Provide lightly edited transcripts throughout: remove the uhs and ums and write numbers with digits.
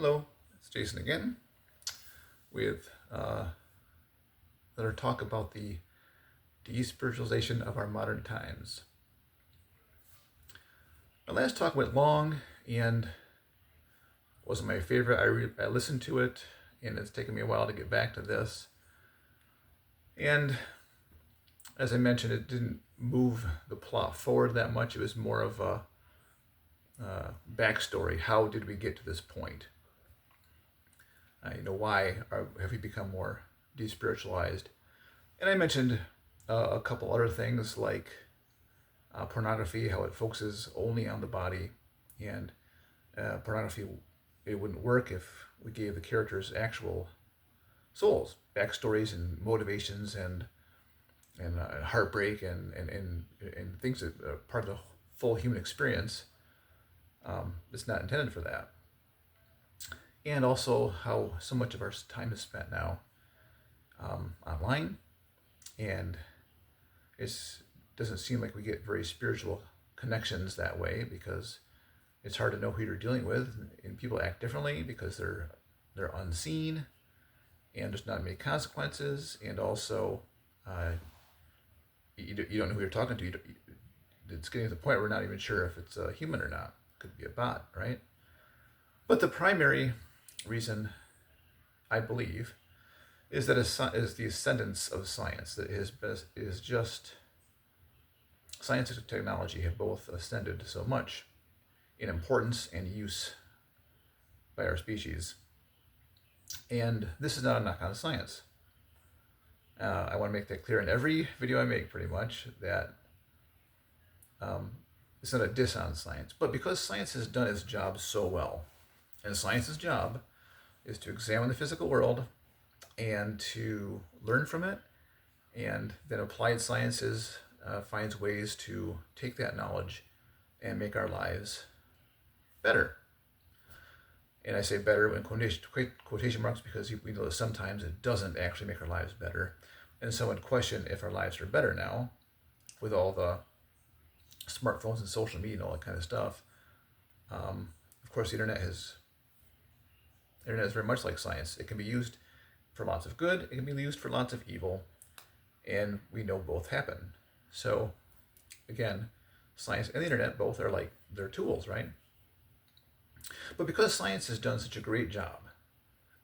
Hello, it's Jason again with another talk about the de-spiritualization of our modern times. My last talk went long and wasn't my favorite. I listened to it and it's taken me a while to get back to this. And as I mentioned, it didn't move the plot forward that much. It was more of a backstory. How did we get to this point? Why have we become more despiritualized? And I mentioned a couple other things like pornography, how it focuses only on the body, and pornography, it wouldn't work if we gave the characters actual souls, backstories, and motivations, and heartbreak, and things that are part of the full human experience. It's not intended for that. And also how so much of our time is spent now online, and it doesn't seem like we get very spiritual connections that way, because it's hard to know who you're dealing with, and people act differently because they're unseen, and there's not many consequences, and also you don't know who you're talking to. It's getting to the point where we're not even sure if it's a human or not. It could be a bot, right? But the primary reason, I believe, is that is the ascendance of science. That is just science and technology have both ascended so much in importance and use by our species. And this is not a knock on science. I want to make that clear in every video I make, pretty much, that it's not a diss on science. But because science has done its job so well, and science's job is to examine the physical world and to learn from it, and then applied sciences finds ways to take that knowledge and make our lives better. And I say better in quotation marks, because we know that sometimes it doesn't actually make our lives better. And so would question if our lives are better now with all the smartphones and social media and all that kind of stuff. Of course, the internet is very much like science. It can be used for lots of good, it can be used for lots of evil, and we know both happen. So again, science and the internet both are like, they're tools, right? But because science has done such a great job,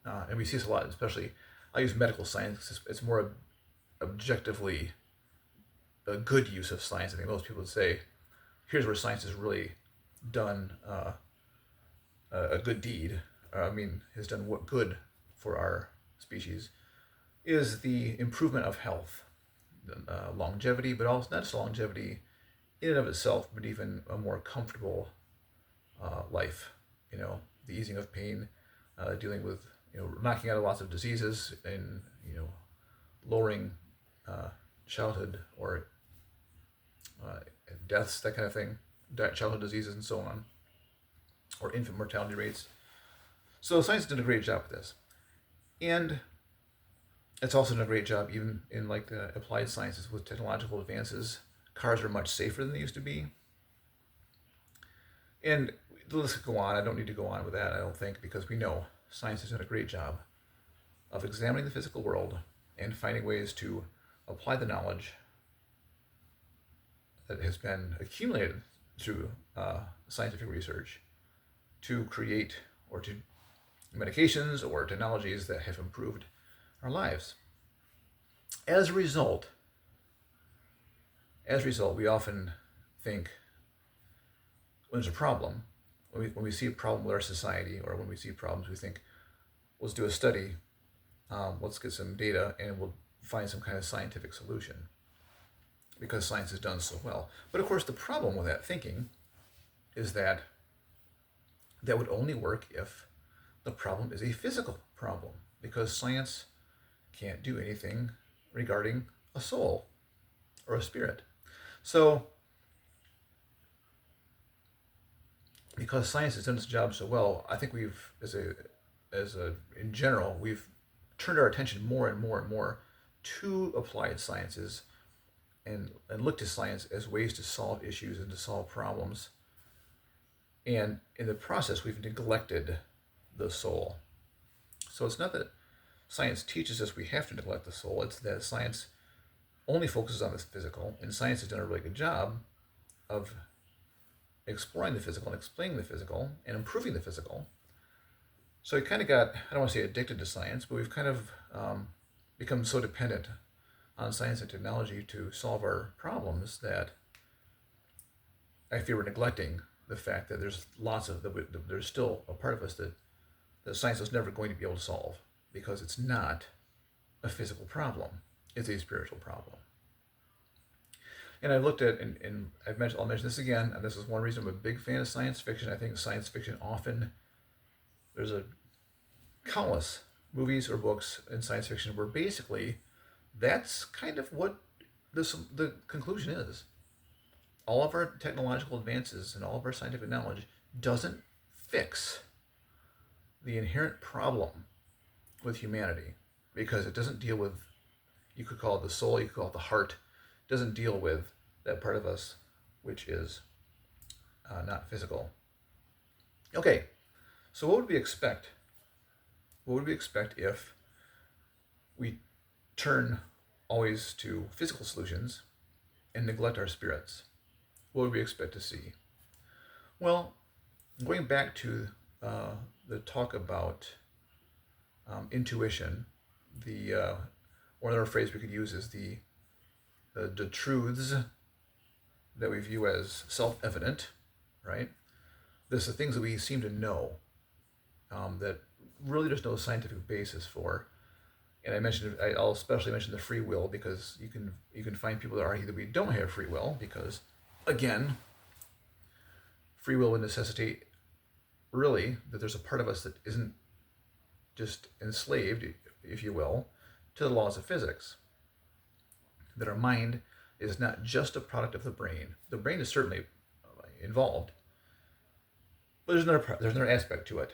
and we see this a lot, especially, I use medical science, it's more objectively a good use of science. I think most people would say, here's where science has really done a good deed, has done what good for our species, is the improvement of health, longevity, but also not just longevity in and of itself, but even a more comfortable life. The easing of pain, dealing with, knocking out lots of diseases, and lowering childhood or deaths, that kind of thing, childhood diseases and so on, or infant mortality rates. So science did a great job with this. And it's also done a great job even in like the applied sciences with technological advances. Cars are much safer than they used to be. And the list could go on. I don't need to go on with that, I don't think, because we know science has done a great job of examining the physical world and finding ways to apply the knowledge that has been accumulated through scientific research to create or to medications or technologies that have improved our lives. As a result, we often think when there's a problem, when we see a problem with our society, or when we see problems, we think, let's do a study, let's get some data, and we'll find some kind of scientific solution, because science has done so well. But of course, the problem with that thinking is that would only work if the problem is a physical problem, because science can't do anything regarding a soul or a spirit. So, because science has done its job so well, I think we've, in general, we've turned our attention more and more and more to applied sciences, and look to science as ways to solve issues and to solve problems. And in the process, we've neglected the soul. So it's not that science teaches us we have to neglect the soul, it's that science only focuses on the physical, and science has done a really good job of exploring the physical and explaining the physical and improving the physical. So we kind of got, I don't want to say addicted to science, but we've kind of become so dependent on science and technology to solve our problems that I fear we're neglecting the fact that there's there's still a part of us that science is never going to be able to solve, because it's not a physical problem, it's a spiritual problem. And I've looked at, and I'll mention this again, and this is one reason I'm a big fan of science fiction. I think science fiction often, there's a countless movies or books in science fiction where basically that's kind of what the conclusion is. All of our technological advances and all of our scientific knowledge doesn't fix the inherent problem with humanity, because it doesn't deal with, you could call it the soul, you could call it the heart. It doesn't deal with that part of us which is not physical. Okay, so what would we expect? What would we expect if we turn always to physical solutions and neglect our spirits? What would we expect to see? Well, going back to the talk about intuition, one other phrase we could use is the truths that we view as self-evident, right? This are things that we seem to know that really there's no scientific basis for. And I'll especially mention the free will, because you can find people that argue that we don't have free will, because again, free will would necessitate really that there's a part of us that isn't just enslaved, if you will, to the laws of physics. That our mind is not just a product of the brain. The brain is certainly involved, but there's another aspect to it,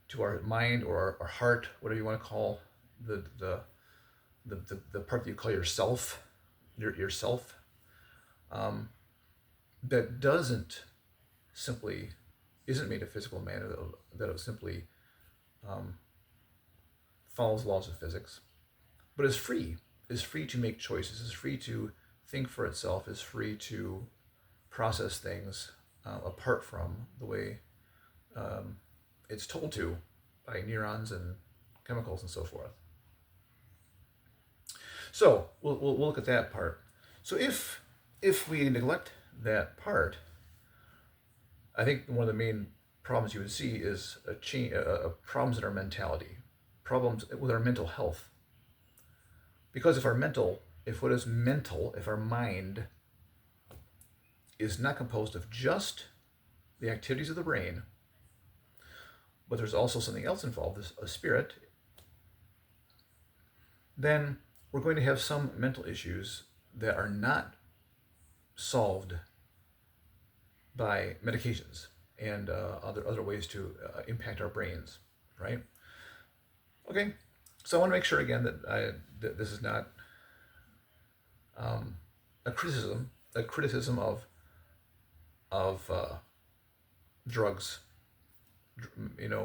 to our mind or our heart, whatever you want to call the part that you call yourself, yourself, that isn't made of physical matter, that it simply follows laws of physics, but is free to make choices, is free to think for itself, is free to process things apart from the way it's told to by neurons and chemicals and so forth. So we'll look at that part. So if we neglect that part, I think one of the main problems you would see is problems in our mentality, problems with our mental health. Because if our mind is not composed of just the activities of the brain, but there's also something else involved, a spirit, then we're going to have some mental issues that are not solved by medications and other ways to impact our brains, right? Okay, so I want to make sure again that this is not a criticism of drugs,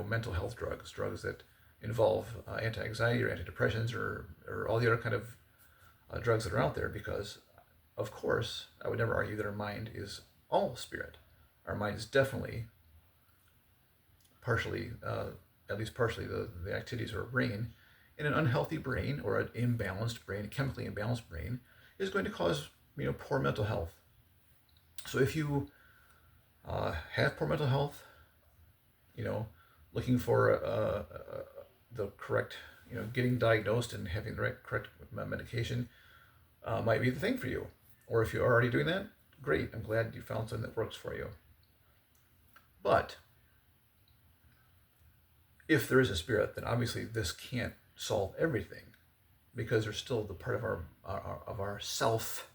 mental health drugs that involve anti-anxiety or antidepressants or all the other kind of drugs that are out there, because of course I would never argue that our mind is all spirit. Our mind is definitely at least partially the activities of our brain. And an unhealthy brain or an imbalanced brain, a chemically imbalanced brain, is going to cause poor mental health. So if you have poor mental health, looking for the correct, getting diagnosed and having the correct medication might be the thing for you. Or if you're already doing that, great. I'm glad you found something that works for you. But if there is a spirit, then obviously this can't solve everything, because there's still the part of our self,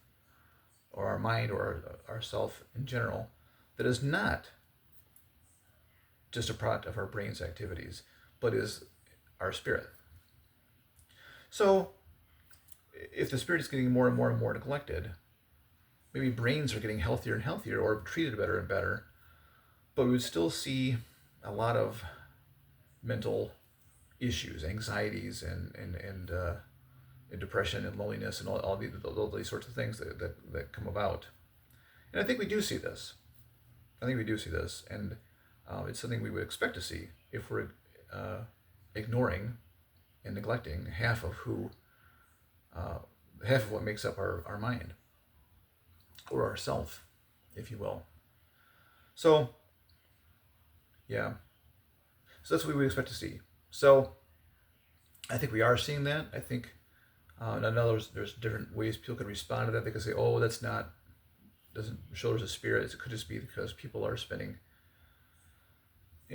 or our mind, or our self in general, that is not just a product of our brain's activities, but is our spirit. So if the spirit is getting more and more and more neglected, maybe brains are getting healthier and healthier or treated better and better, but we would still see a lot of mental issues, anxieties, and depression and loneliness and all these sorts of things that come about. And I think we do see this. And it's something we would expect to see if we're ignoring and neglecting half of what makes up our mind, or our self, if you will. So, yeah. So that's what we would expect to see. So, I think we are seeing that. I think, and I know there's different ways people could respond to that. They could say, "Oh, doesn't show there's a spirit." It could just be because people are spending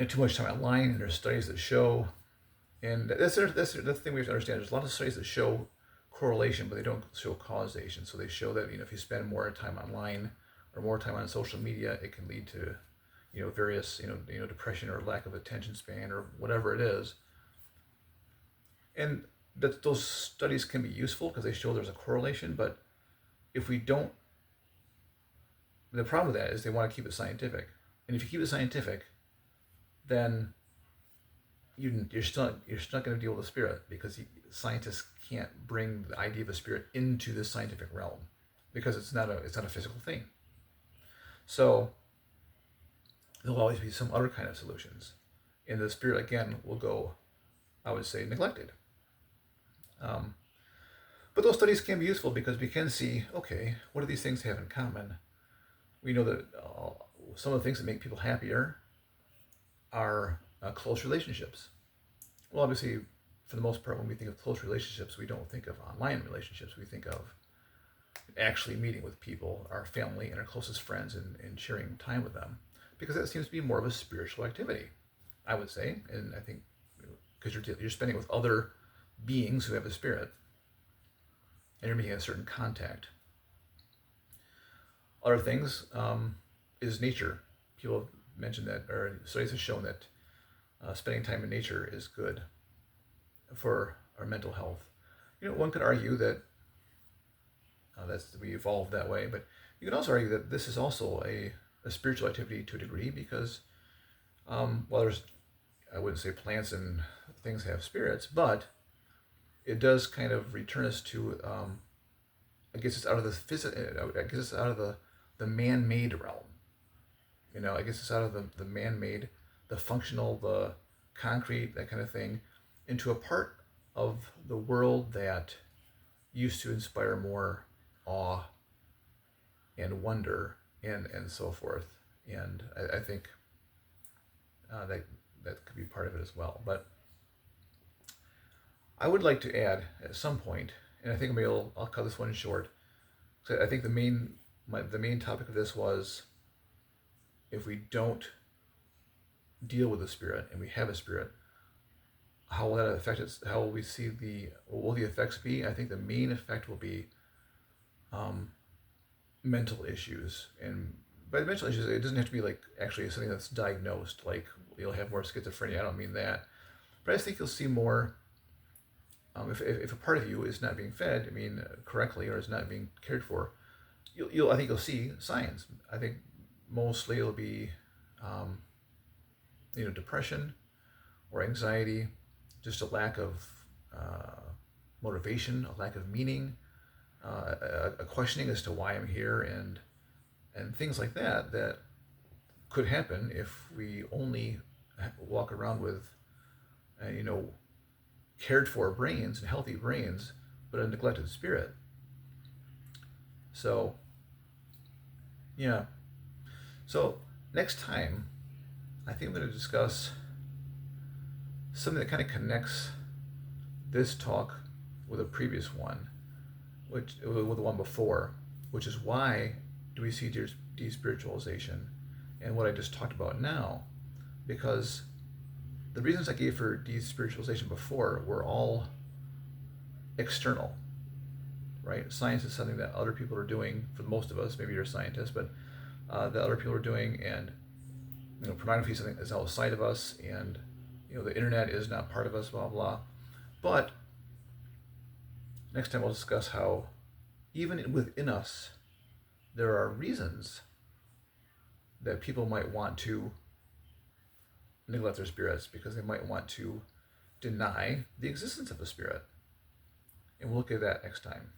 too much time online, and there's studies that show, and that's the thing we have to understand. There's a lot of studies that show correlation, but they don't show causation. So they show that if you spend more time online or more time on social media, it can lead to various depression or lack of attention span or whatever it is. And that those studies can be useful because they show there's a correlation. But if we don't, the problem with that is they want to keep it scientific. And if you keep it scientific, then you're still not going to deal with the spirit, because scientists can't bring the idea of a spirit into the scientific realm, because it's not a physical thing. So there'll always be some other kind of solutions, and the spirit again will go, I would say, neglected. But those studies can be useful because we can see, okay, what do these things have in common? We know that some of the things that make people happier are close relationships. Well, obviously, for the most part, when we think of close relationships, we don't think of online relationships. We think of actually meeting with people, our family and our closest friends, and sharing time with them, because that seems to be more of a spiritual activity, I would say. And I think because you're spending with other beings who have a spirit, and you're making a certain contact. Other things is nature. People have mentioned that, or studies have shown that spending time in nature is good for our mental health. One could argue that we evolved that way, but you could also argue that this is also a spiritual activity to a degree, because well, I wouldn't say plants and things have spirits, but it does kind of return us to, I guess it's out of the man-made realm. I guess it's out of the man-made, the functional, the concrete, that kind of thing, into a part of the world that used to inspire more awe and wonder and so forth. And I think that could be part of it as well. But I would like to add at some point, and I think maybe I'll cut this one short. So I think the main topic of this was, if we don't deal with the spirit and we have a spirit, how will that affect us? How will we see what will the effects be? I think the main effect will be mental issues. And by the mental issues, it doesn't have to be like actually something that's diagnosed, like you'll have more schizophrenia. I don't mean that. But I just think you'll see more, if a part of you is not being fed, correctly, or is not being cared for, I think you'll see signs. I think mostly it'll be, depression or anxiety, just a lack of motivation, a lack of meaning, a questioning as to why I'm here, and things like that could happen if we only walk around with, cared for brains and healthy brains, but a neglected spirit. So, yeah. So next time, I think I'm going to discuss something that kind of connects this talk with a previous one, with the one before, which is why do we see de-spiritualization, and what I just talked about now, because the reasons I gave for de-spiritualization before were all external, right? Science is something that other people are doing. For most of us, maybe you're a scientist, but that other people are doing, and pornography is something that's outside of us, and the internet is not part of us, blah blah. But next time we'll discuss how even within us there are reasons that people might want to neglect their spirits because they might want to deny the existence of a spirit. And we'll look at that next time.